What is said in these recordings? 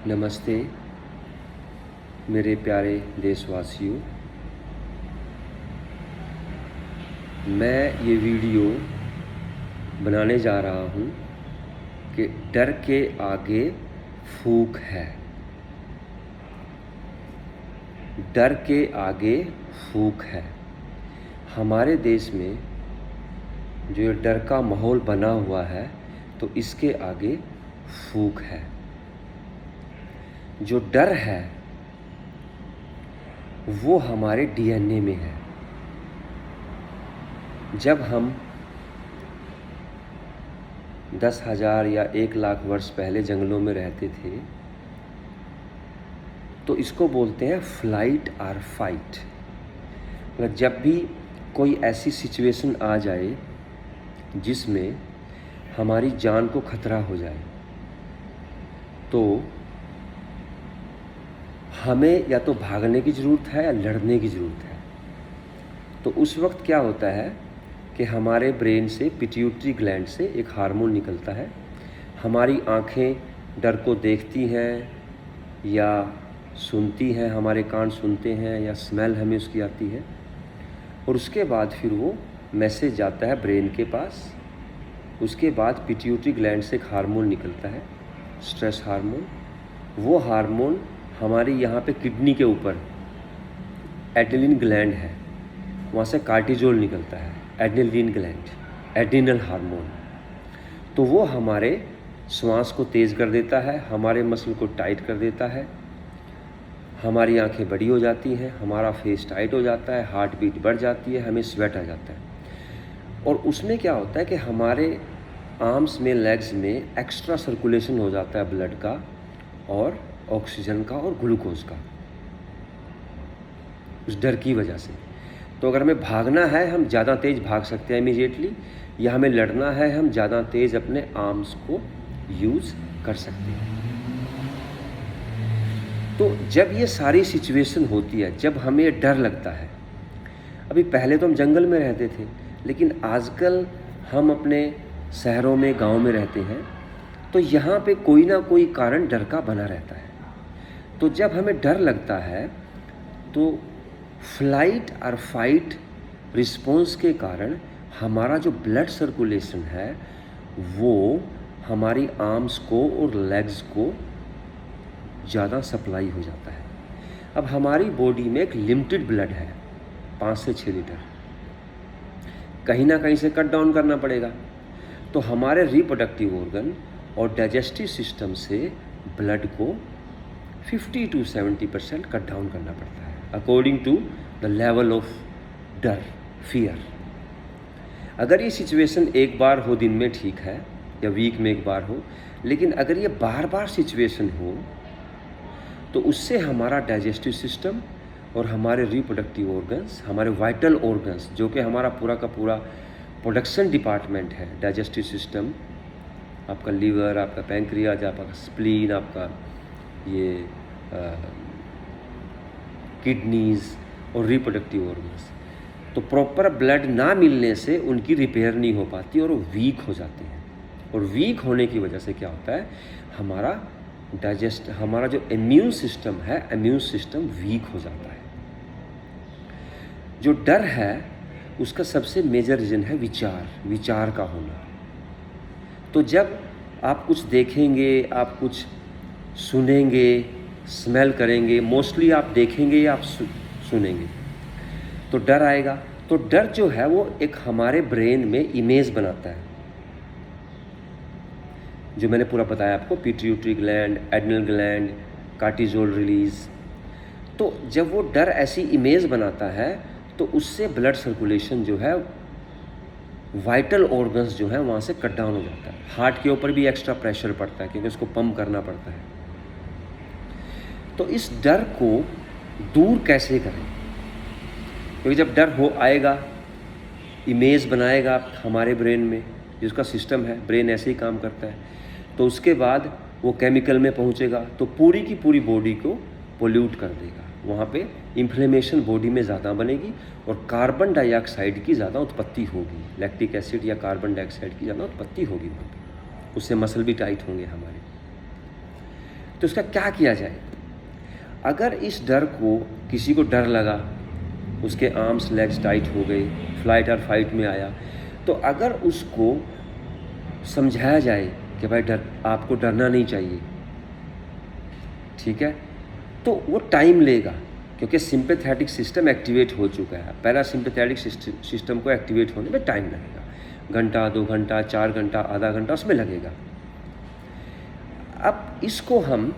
नमस्ते मेरे प्यारे देशवासियों। मैं ये वीडियो बनाने जा रहा हूँ कि डर के आगे फूक है। डर के आगे फूक है। हमारे देश में जो ये डर का माहौल बना हुआ है तो इसके आगे फूक है। जो डर है वो हमारे डीएनए में है। जब हम 10,000 या 1,00,000 वर्ष पहले जंगलों में रहते थे तो इसको बोलते हैं फ्लाइट और फाइट। मतलब जब भी कोई ऐसी सिचुएशन आ जाए जिसमें हमारी जान को खतरा हो जाए तो हमें या तो भागने की ज़रूरत है या लड़ने की ज़रूरत है। तो उस वक्त क्या होता है कि हमारे ब्रेन से पिट्यूटरी ग्लैंड से एक हार्मोन निकलता है। हमारी आँखें डर को देखती हैं या सुनती हैं, हमारे कान सुनते हैं या स्मेल हमें उसकी आती है और उसके बाद फिर वो मैसेज जाता है ब्रेन के पास। उसके बाद पिट्यूटरी ग्लैंड से एक हार्मोन निकलता है, स्ट्रेस हार्मोन। वो हार्मोन हमारी यहाँ पे किडनी के ऊपर एड्रेनलिन ग्लैंड है, वहाँ से कार्टिजोल निकलता है, एड्रेनलिन ग्लैंड, एड्रिनल हार्मोन। तो वो हमारे श्वास को तेज़ कर देता है, हमारे मसल को टाइट कर देता है, हमारी आंखें बड़ी हो जाती हैं, हमारा फेस टाइट हो जाता है, हार्ट बीट बढ़ जाती है, हमें स्वेट आ जाता है। और उसमें क्या होता है कि हमारे आर्म्स में, लेग्स में एक्स्ट्रा सर्कुलेशन हो जाता है ब्लड का और ऑक्सीजन का और ग्लूकोज का, उस डर की वजह से। तो अगर हमें भागना है हम ज़्यादा तेज़ भाग सकते हैं इमीडिएटली, या हमें लड़ना है हम ज़्यादा तेज़ अपने आर्म्स को यूज़ कर सकते हैं। तो जब ये सारी सिचुएशन होती है, जब हमें डर लगता है, अभी पहले तो हम जंगल में रहते थे लेकिन आजकल हम अपने शहरों में, गांव में रहते हैं, तो यहाँ पे कोई ना कोई कारण डर का बना रहता है। तो जब हमें डर लगता है तो फ्लाइट और फाइट रिस्पॉन्स के कारण हमारा जो ब्लड सर्कुलेशन है वो हमारी आर्म्स को और लेग्स को ज़्यादा सप्लाई हो जाता है। अब हमारी बॉडी में एक लिमिटेड ब्लड है, 5 से 6 लीटर, कहीं ना कहीं से कट डाउन करना पड़ेगा। तो हमारे रिप्रोडक्टिव ऑर्गन और डाइजेस्टिव सिस्टम से ब्लड को 50 to 70% कट डाउन करना पड़ता है according to the level of डर, फियर। अगर ये सिचुएशन एक बार हो दिन में ठीक है या वीक में एक बार हो, लेकिन अगर ये बार बार सिचुएशन हो तो उससे हमारा डाइजेस्टिव सिस्टम और हमारे रिप्रोडक्टिव ऑर्गन्स, हमारे वाइटल ऑर्गन्स, जो कि हमारा पूरा का पूरा प्रोडक्शन डिपार्टमेंट है, डाइजेस्टिव सिस्टम, आपका लीवर, आपका पैंक्रियाज, आपका स्प्लीन, आपका ये किडनीज और रिप्रोडक्टिव ऑर्गन्स, तो प्रॉपर ब्लड ना मिलने से उनकी रिपेयर नहीं हो पाती और वो वीक हो जाते हैं। और वीक होने की वजह से क्या होता है, हमारा जो इम्यून सिस्टम है, इम्यून सिस्टम वीक हो जाता है। जो डर है उसका सबसे मेजर रीज़न है विचार का होना। तो जब आप कुछ देखेंगे, आप कुछ सुनेंगे, स्मेल करेंगे, मोस्टली आप देखेंगे या आप सुनेंगे तो डर आएगा। तो डर जो है वो एक हमारे ब्रेन में इमेज बनाता है, जो मैंने पूरा बताया आपको, pituitary gland, adrenal gland, cortisol release. तो जब वो डर ऐसी इमेज बनाता है तो उससे ब्लड सर्कुलेशन जो है, वाइटल ऑर्गन्स जो है वहाँ से कट डाउन हो जाता है। हार्ट के ऊपर भी एक्स्ट्रा प्रेशर पड़ता है क्योंकि उसको पंप करना पड़ता है। तो इस डर को दूर कैसे करें, क्योंकि जब डर हो आएगा, इमेज बनाएगा हमारे ब्रेन में, जिसका सिस्टम है, ब्रेन ऐसे ही काम करता है, तो उसके बाद वो केमिकल में पहुँचेगा तो पूरी की पूरी बॉडी को पोल्यूट कर देगा। वहाँ पे इन्फ्लेमेशन बॉडी में ज़्यादा बनेगी और कार्बन डाइऑक्साइड की ज़्यादा उत्पत्ति होगी, लैक्टिक एसिड या कार्बन डाइऑक्साइड की ज़्यादा उत्पत्ति होगी वहाँ पे, उससे मसल भी टाइट होंगे हमारे। तो उसका क्या किया जाए? अगर इस डर को, किसी को डर लगा, उसके आर्म्स लेग्स टाइट हो गए, फ्लाइट और फाइट में आया, तो अगर उसको समझाया जाए कि भाई आपको डरना नहीं चाहिए, ठीक है, तो वो टाइम लेगा, क्योंकि सिंपैथेटिक सिस्टम एक्टिवेट हो चुका है। पैरासिम्पैथेटिक सिस्टम को एक्टिवेट होने में टाइम लगेगा, घंटा, 2 घंटा, 4 घंटा, आधा घंटा उसमें लगेगा। अब इसको हम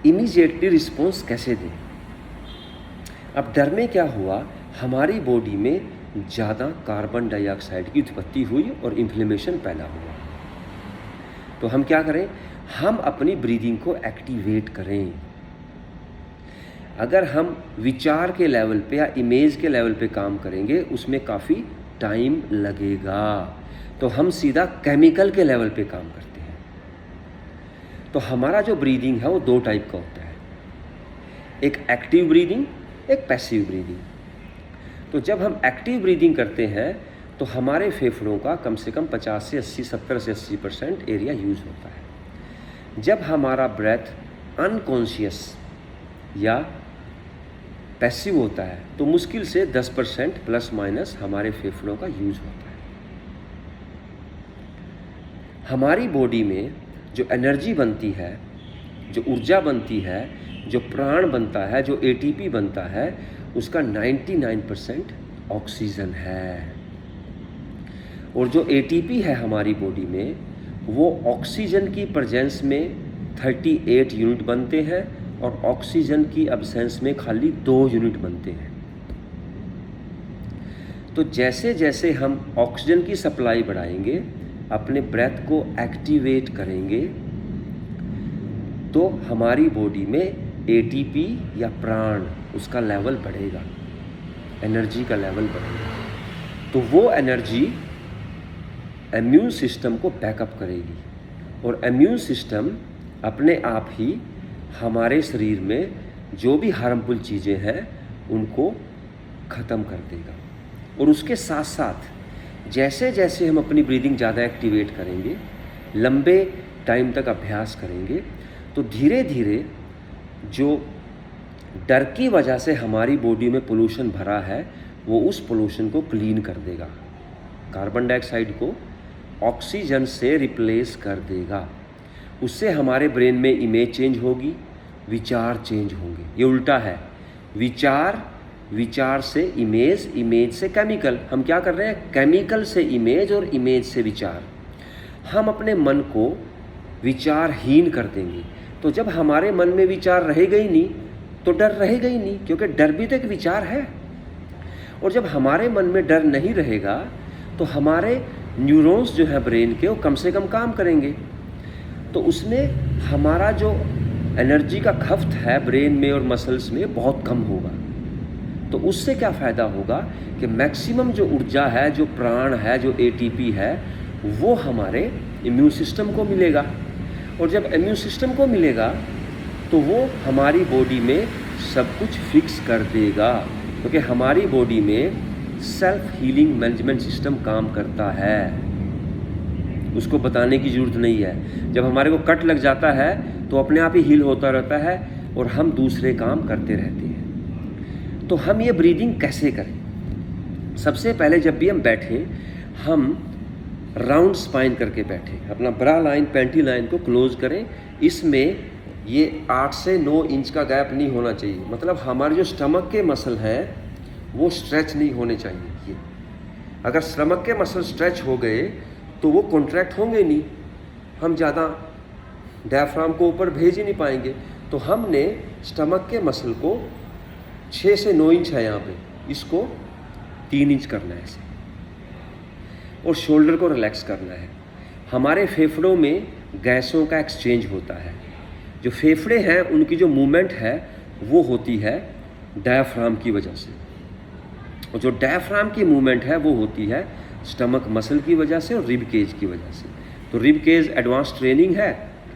इमीडिएटली रिस्पॉन्स कैसे दें? अब डर में क्या हुआ, हमारी बॉडी में ज़्यादा कार्बन डाइऑक्साइड की उत्पत्ति हुई और इन्फ्लेमेशन पैदा हुआ। तो हम क्या करें, हम अपनी ब्रीदिंग को एक्टिवेट करें। अगर हम विचार के लेवल पे या इमेज के लेवल पे काम करेंगे, उसमें काफ़ी टाइम लगेगा। तो हम सीधा केमिकल के लेवल पे काम करते हैं। तो हमारा जो ब्रीदिंग है वो 2 टाइप का होता है, एक एक्टिव ब्रीदिंग, एक पैसिव ब्रीदिंग। तो जब हम एक्टिव ब्रीदिंग करते हैं तो हमारे फेफड़ों का कम से कम 50 से 80, 70 से 80% एरिया यूज़ होता है। जब हमारा ब्रेथ अनकॉन्शियस या पैसिव होता है तो मुश्किल से 10% प्लस माइनस हमारे फेफड़ों का यूज़ होता है। हमारी बॉडी में जो एनर्जी बनती है, जो ऊर्जा बनती है, जो प्राण बनता है, जो एटीपी बनता है, उसका 99% ऑक्सीजन है। और जो एटीपी है हमारी बॉडी में, वो ऑक्सीजन की प्रेजेंस में 38 यूनिट बनते हैं और ऑक्सीजन की एब्सेंस में खाली 2 यूनिट बनते हैं। तो जैसे जैसे हम ऑक्सीजन की सप्लाई बढ़ाएंगे, अपने ब्रेथ को एक्टिवेट करेंगे, तो हमारी बॉडी में एटीपी या प्राण, उसका लेवल बढ़ेगा, एनर्जी का लेवल बढ़ेगा। तो वो एनर्जी इम्यून सिस्टम को बैकअप करेगी और इम्यून सिस्टम अपने आप ही हमारे शरीर में जो भी हार्मफुल चीज़ें हैं उनको ख़त्म कर देगा। और उसके साथ साथ जैसे जैसे हम अपनी ब्रीदिंग ज़्यादा एक्टिवेट करेंगे, लंबे टाइम तक अभ्यास करेंगे, तो धीरे धीरे जो डर की वजह से हमारी बॉडी में पोल्यूशन भरा है, वो उस पोल्यूशन को क्लीन कर देगा, कार्बन डाइऑक्साइड को ऑक्सीजन से रिप्लेस कर देगा। उससे हमारे ब्रेन में इमेज चेंज होगी, विचार चेंज होंगे। ये उल्टा है, विचार से इमेज, इमेज से केमिकल। हम क्या कर रहे हैं, केमिकल से इमेज और इमेज से विचार। हम अपने मन को विचारहीन कर देंगे। तो जब हमारे मन में विचार रहेगा ही नहीं तो डर रहेगा ही नहीं, क्योंकि डर भी तो एक विचार है। और जब हमारे मन में डर नहीं रहेगा तो हमारे न्यूरॉन्स जो है ब्रेन के, वो कम से कम काम करेंगे। तो उसमें हमारा जो एनर्जी का खपत है ब्रेन में और मसल्स में बहुत कम होगा। तो उससे क्या फ़ायदा होगा कि मैक्सिमम जो ऊर्जा है, जो प्राण है, जो एटीपी है, वो हमारे इम्यून सिस्टम को मिलेगा। और जब इम्यून सिस्टम को मिलेगा तो वो हमारी बॉडी में सब कुछ फिक्स कर देगा, क्योंकि हमारी बॉडी में सेल्फ हीलिंग मैनेजमेंट सिस्टम काम करता है। उसको बताने की ज़रूरत नहीं है। जब हमारे को कट लग जाता है तो अपने आप ही हील होता रहता है और हम दूसरे काम करते रहते हैं। तो हम ये ब्रीदिंग कैसे करें? सबसे पहले जब भी हम बैठें, हम राउंड स्पाइन करके बैठें, अपना ब्रा लाइन, पैंटी लाइन को क्लोज करें। इसमें ये 8 से 9 इंच का गैप नहीं होना चाहिए, मतलब हमारे जो स्टमक के मसल हैं वो स्ट्रेच नहीं होने चाहिए। ये अगर स्टमक के मसल स्ट्रेच हो गए तो वो कॉन्ट्रैक्ट होंगे नहीं, हम ज़्यादा डायफ्राम को ऊपर भेज ही नहीं पाएंगे। तो हमने स्टमक के मसल को 6 से 9 इंच है यहाँ पे, इसको 3 इंच करना है ऐसे, और शोल्डर को रिलैक्स करना है। हमारे फेफड़ों में गैसों का एक्सचेंज होता है। जो फेफड़े हैं उनकी जो मूवमेंट है वो होती है डायफ्राम की वजह से, और जो डायफ्राम की मूवमेंट है वो होती है स्टमक मसल की वजह से और रिब केज की वजह से। तो रिब केज एडवांस ट्रेनिंग है,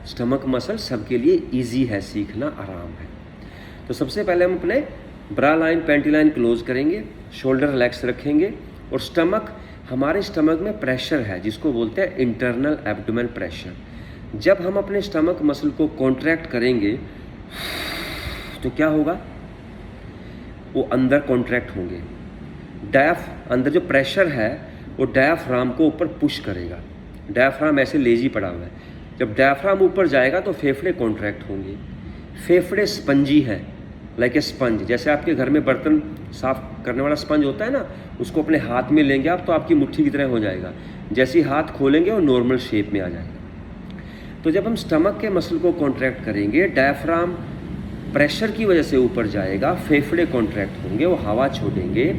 स्टमक मसल सबके लिए इजी है, सीखना आराम है। तो सबसे पहले हम अपने ब्रा लाइन, पैंटी लाइन क्लोज करेंगे, शोल्डर रिलैक्स रखेंगे, और स्टमक, हमारे स्टमक में प्रेशर है जिसको बोलते हैं इंटरनल एब्डोमेन प्रेशर। जब हम अपने स्टमक मसल को कॉन्ट्रैक्ट करेंगे तो क्या होगा, वो अंदर कॉन्ट्रैक्ट होंगे। अंदर जो प्रेशर है वो डायफ्राम को ऊपर पुश करेगा। डायफ्राम ऐसे लेजी पड़ा हुआ है, जब डायफ्राम ऊपर जाएगा तो फेफड़े कॉन्ट्रैक्ट होंगे। फेफड़े स्पंजी है, लाइक ए स्पंज। जैसे आपके घर में बर्तन साफ करने वाला स्पंज होता है ना, उसको अपने हाथ में लेंगे आप तो आपकी मुट्ठी की तरह हो जाएगा। जैसे ही हाथ खोलेंगे वो नॉर्मल शेप में आ जाएगा। तो जब हम स्टमक के मसल को कॉन्ट्रैक्ट करेंगे, डायफ्राम प्रेशर की वजह से ऊपर जाएगा, फेफड़े कॉन्ट्रैक्ट होंगे, वो हवा छोड़ेंगे।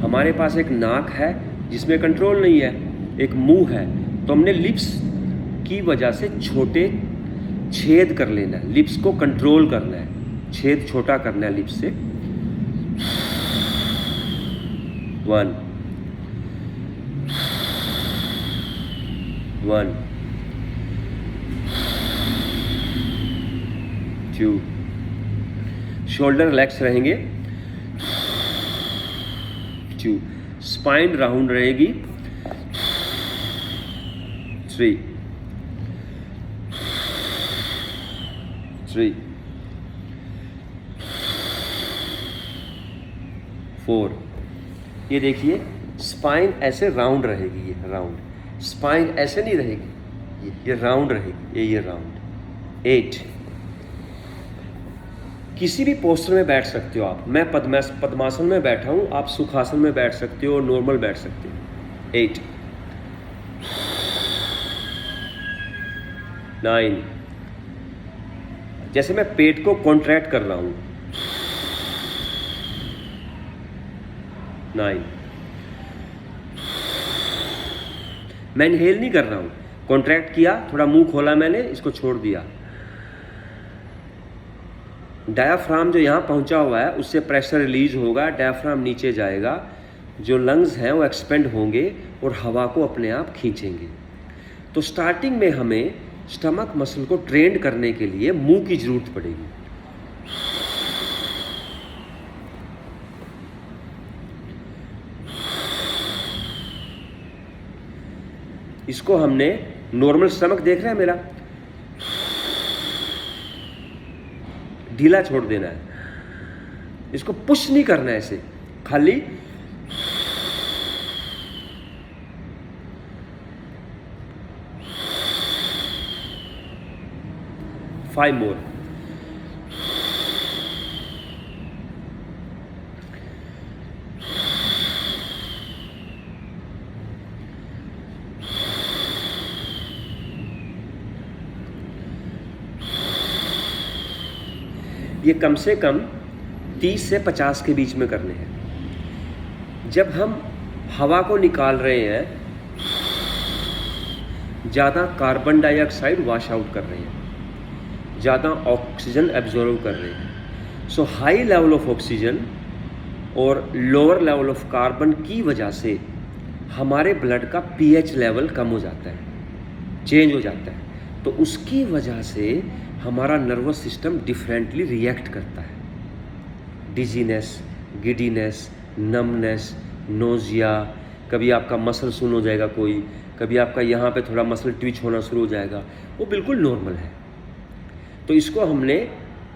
हमारे पास एक नाक है जिसमें कंट्रोल नहीं है, एक मुंह है, तो हमने लिप्स की वजह से छोटे छेद कर लेना है, लिप्स को कंट्रोल करना है, छेद छोटा करना है लिप्स से। 1 1 2 शोल्डर रिलैक्स रहेंगे। 2 स्पाइन राउंड रहेगी। 3 4। ये देखिए स्पाइन ऐसे राउंड रहेगी, ये राउंड। स्पाइन ऐसे नहीं रहेगी, ये राउंड रहेगी, ये राउंड। 8 किसी भी पोस्टर में बैठ सकते हो आप। मैं पद्मासन में बैठा हूँ, आप सुखासन में बैठ सकते हो, नॉर्मल बैठ सकते हो। 8 9 जैसे मैं पेट को कॉन्ट्रैक्ट कर रहा हूँ। 9 मैं इनहेल नहीं कर रहा हूँ, कॉन्ट्रैक्ट किया, थोड़ा मुंह खोला मैंने, इसको छोड़ दिया। डायाफ्राम जो यहाँ पहुँचा हुआ है उससे प्रेशर रिलीज होगा, डायाफ्राम नीचे जाएगा, जो लंग्स हैं वो एक्सपेंड होंगे और हवा को अपने आप खींचेंगे। तो स्टार्टिंग में हमें स्टमक मसल को ट्रेन करने के लिए मुंह की जरूरत पड़ेगी। इसको हमने नॉर्मल स्टमक देख रहे हैं मेरा, ढीला छोड़ देना है, इसको पुश नहीं करना है, ऐसे खाली फाइव मोर। ये कम से कम 30 से 50 के बीच में करने हैं। जब हम हवा को निकाल रहे हैं, ज़्यादा कार्बन डाइऑक्साइड वॉश आउट कर रहे हैं, ज़्यादा ऑक्सीजन एब्जॉर्व कर रहे हैं। सो हाई लेवल ऑफ ऑक्सीजन और लोअर लेवल ऑफ कार्बन की वजह से हमारे ब्लड का पीएच लेवल कम हो जाता है, चेंज हो जाता है। तो उसकी वजह से हमारा नर्वस सिस्टम डिफरेंटली रिएक्ट करता है। डिजीनेस, गिडीनेस, नमनेस, नोजिया, कभी आपका मसल सुन हो जाएगा कोई, कभी आपका यहाँ पे थोड़ा मसल ट्विच होना शुरू हो जाएगा, वो बिल्कुल नॉर्मल है। तो इसको हमने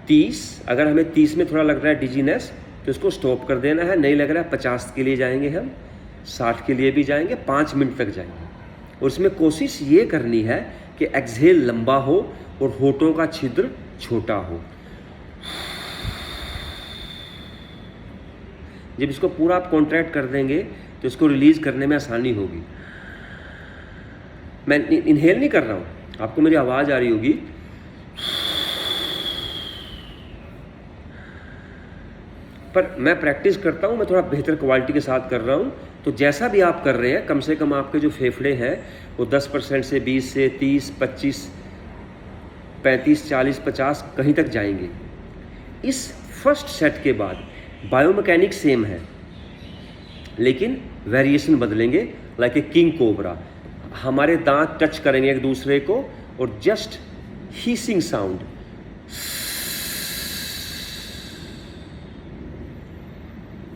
30, अगर हमें 30 में थोड़ा लग रहा है डिजीनेस तो इसको स्टॉप कर देना है, नहीं लग रहा है 50 के लिए जाएंगे हम, 60 के लिए भी जाएंगे, 5 मिनट तक जाएंगे। और इसमें कोशिश ये करनी है कि एक्सहेल लंबा हो और होठों का छिद्र छोटा हो। जब इसको पूरा आप कॉन्ट्रैक्ट कर देंगे तो इसको रिलीज करने में आसानी होगी। मैं इनहेल नहीं कर रहा हूँ, आपको मेरी आवाज़ आ रही होगी। पर मैं प्रैक्टिस करता हूँ, मैं थोड़ा बेहतर क्वालिटी के साथ कर रहा हूँ। तो जैसा भी आप कर रहे हैं, कम से कम आपके जो फेफड़े हैं वो 10% से 20 से 30, 25, 35, 40, 50 कहीं तक जाएंगे। इस फर्स्ट सेट के बाद बायोमैकेनिक सेम है, लेकिन वेरिएशन बदलेंगे। लाइक ए किंग कोबरा, हमारे दांत टच करेंगे एक दूसरे को और जस्ट हीसिंग साउंड,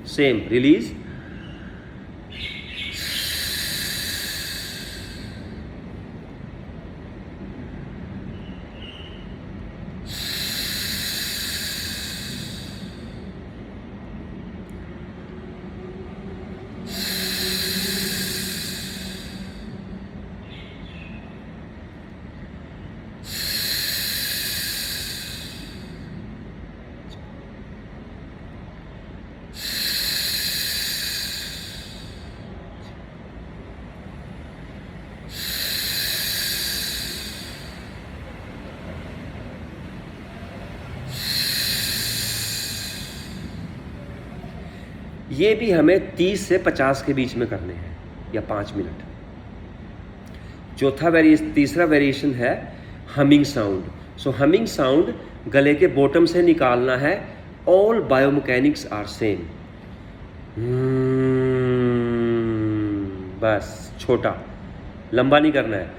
सेम रिलीज, ये भी हमें 30 से 50 के बीच में करने हैं या 5 मिनट। तीसरा वेरिएशन है humming sound. So humming sound गले के बॉटम से निकालना है। All biomechanics are same. बस छोटा, लंबा नहीं करना है।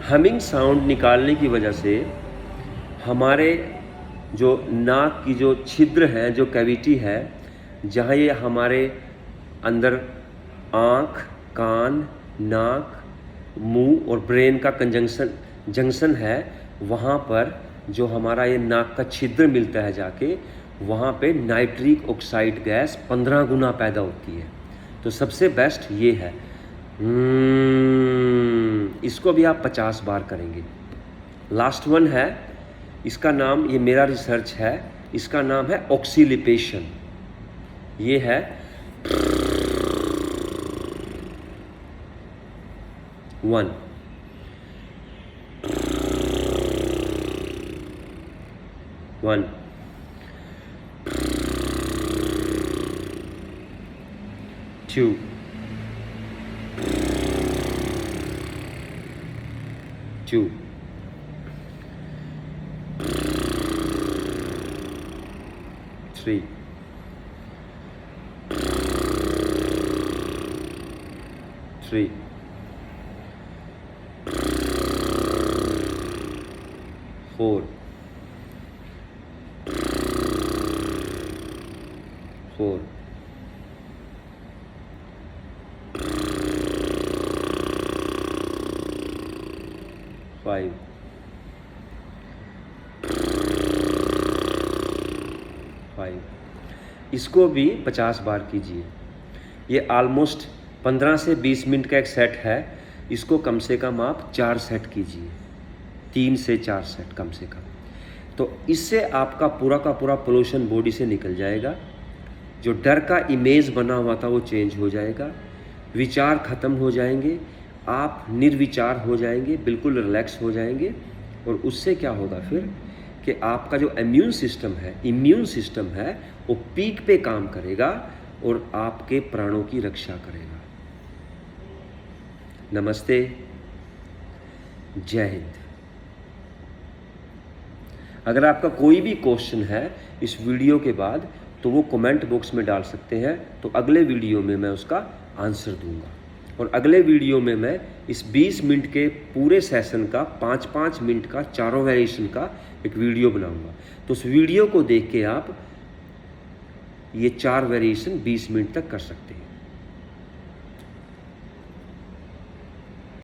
हमिंग साउंड निकालने की वजह से हमारे जो नाक की जो छिद्र है, जो कैविटी है, जहाँ ये हमारे अंदर आँख, कान, नाक, मुंह और ब्रेन का जंक्शन है, वहाँ पर जो हमारा ये नाक का छिद्र मिलता है जाके, वहाँ पे नाइट्रिक ऑक्साइड गैस 15 गुना पैदा होती है। तो सबसे बेस्ट ये है। इसको भी आप 50 बार करेंगे। लास्ट वन है, इसका नाम, ये मेरा रिसर्च है, इसका नाम है ऑक्सीलिपेशन। ये है 1 1 2 2 3 3 4 4 5 5। इसको भी 50 बार कीजिए। ये ऑलमोस्ट 15 से 20 मिनट का एक सेट है। इसको कम से कम आप 4 सेट कीजिए, 3 से 4 सेट कम से कम। तो इससे आपका पूरा का पूरा पोल्यूशन बॉडी से निकल जाएगा। जो डर का इमेज बना हुआ था वो चेंज हो जाएगा, विचार ख़त्म हो जाएंगे, आप निर्विचार हो जाएंगे, बिल्कुल रिलैक्स हो जाएंगे। और उससे क्या होगा फिर कि आपका जो इम्यून सिस्टम है वो पीक पे काम करेगा और आपके प्राणों की रक्षा करेगा। नमस्ते, जय हिंद। अगर आपका कोई भी क्वेश्चन है इस वीडियो के बाद तो वो कमेंट बॉक्स में डाल सकते हैं, तो अगले वीडियो में मैं उसका आंसर दूंगा। और अगले वीडियो में मैं इस 20 मिनट के पूरे सेशन का 5-5 मिनट का चारों वेरिएशन का एक वीडियो बनाऊंगा। तो उस वीडियो को देख के आप ये 4 वेरिएशन 20 मिनट तक कर सकते हैं।